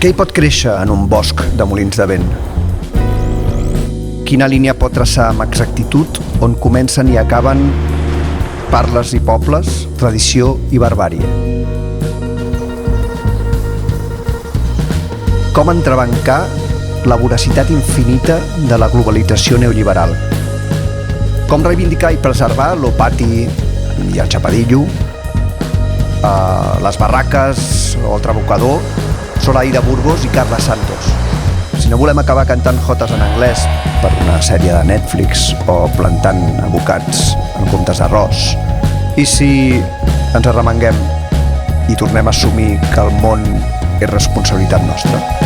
Què hi pot créixer en un bosc de molins de vent? Quina línia pot traçar amb exactitud on comencen i acaben parles i pobles, tradició i barbàrie? Com entrebancar la voracitat infinita de la globalització neoliberal? Com reivindicar i preservar l'Opati i el Chapadillo, les barraques o el Trabucador, Soraida Burgos i Carla Santos? Si no volem acabar cantant jotes en anglès per una sèrie de Netflix o plantant abocats en comptes d'arròs, i si ens arremanguem i tornem a assumir que el món és responsabilitat nostra?